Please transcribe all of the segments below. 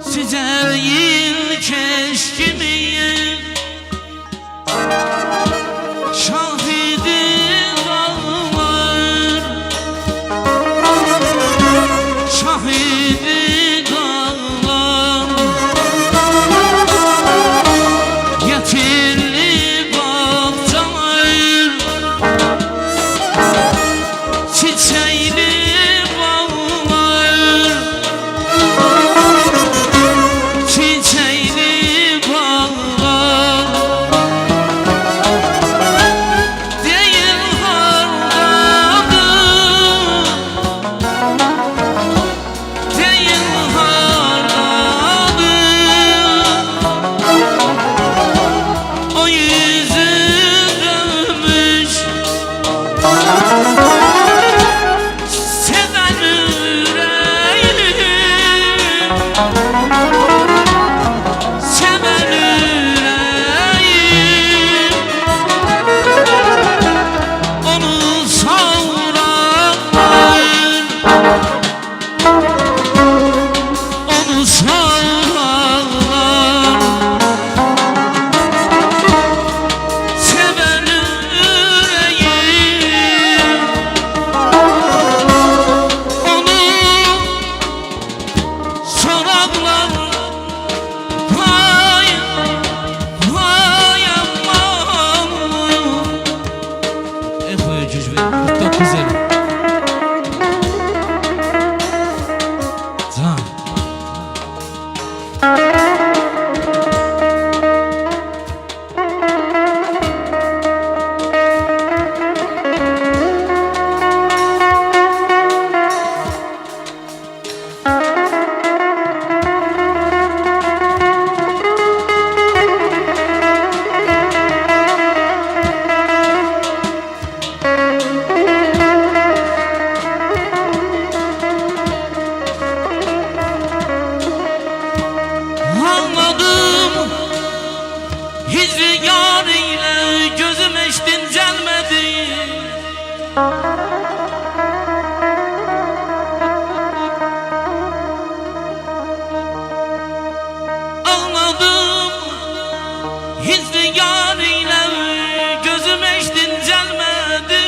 Sizeyil keşkimiyim, şahidi dağlar, şahidi dağlar, yetirli bahçeler, çiçekli bağlar, çiçekli bağlar, değil hardadır, değil hardadır, o yüzü dönmüş seven yüreğim, seven yüreğim, onu savranlar, onu savranlar, seven yüreğim, onu sorarlar. Vay, vay aman. Efo'ya cücbe 49 el. Can. Anladım, hicri yar ile gözüm eştin gelmedi. Anladım, hicri yar ile gözüm eştin gelmedi.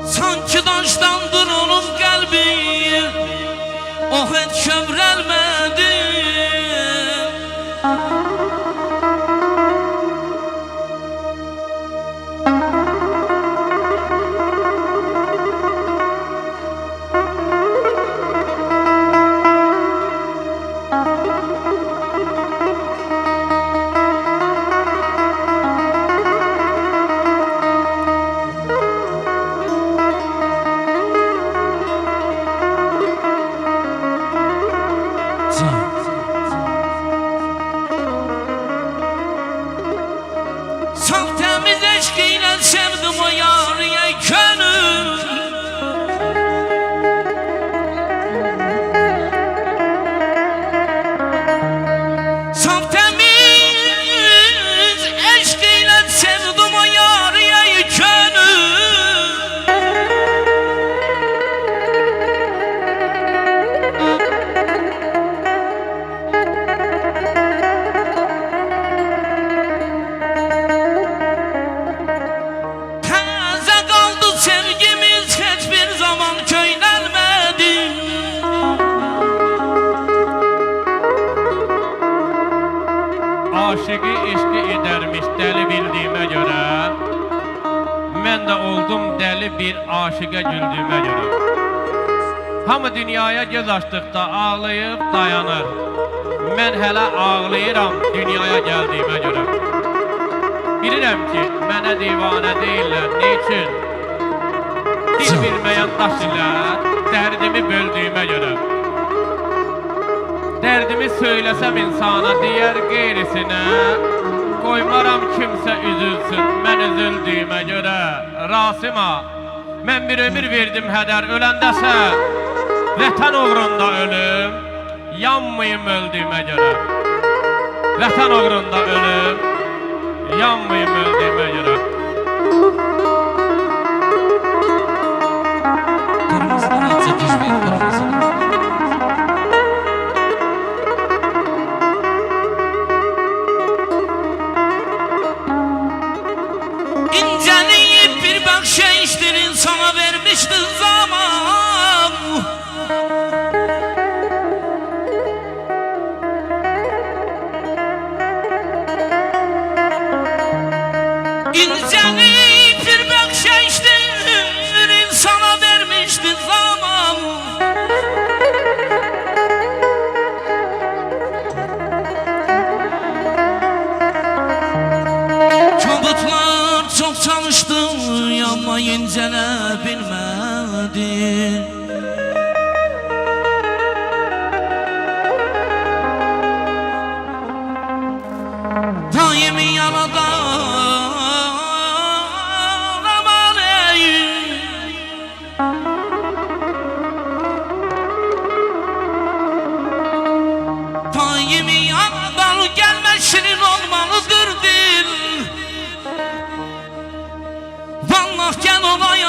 Sanki daştandır onun kalbi, oh et kövrelmedi. Saf temiz eşkiyle sevdim o yarıya gönül. Saf temiz eşkiyle sevdim o yarıya gönül. Aşığı eşki edermiş deli bildiğime göre, ben de oldum deli bir aşığa güldüğüme göre. Hamı dünyaya göz açtıkta ağlayıp dayanır. Ben hele ağlayıram dünyaya geldiğime göre. Bilirəm ki, mənə divane deyirlər, niçin? Dil bilməyən daş ilə dərdimi böldüğüme göre. Dərdimi söylesem insana diğer qeyrisine, koymaram kimse üzülsün mən üzüldüğüme göre. Rasima, mən bir ömür verdim hədər, öləndəsə vətən uğrunda ölüm, yanmayım öldüğüme göre. Vətən uğrunda ölüm, yanmayım öldüğüme göre. Kırmızı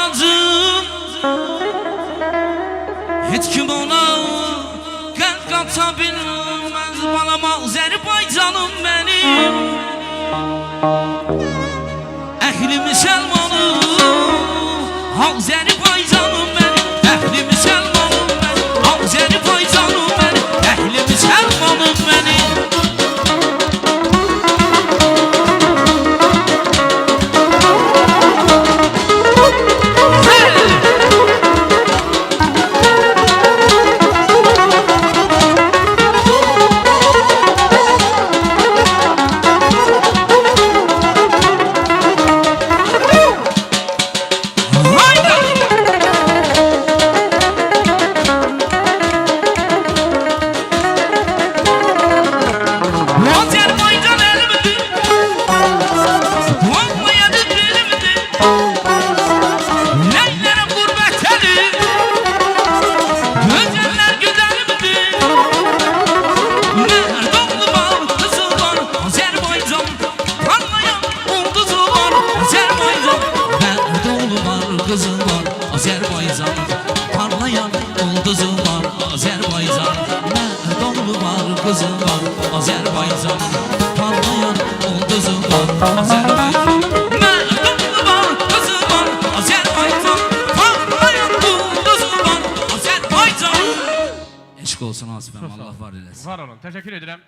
bacım hiç kim ona qəlb qata bilməz balam Azərbaycanım benim əhli müsəlmanım Azərbaycanım benim əhli müsəlmanım benim Azərbaycanım benim əhli müsəlmanım benim Kızım var Azerbaycan parlayan ulduzum var Azerbaycan Merdonlu var kızım var Azerbaycan parlayan ulduzum var Azerbaycan Merdonlu var kızım var Azerbaycan parlayan ulduzum var Azerbaycan Eşk olsun Asifem Allah var eylesin. Var olun. Teşekkür ederim.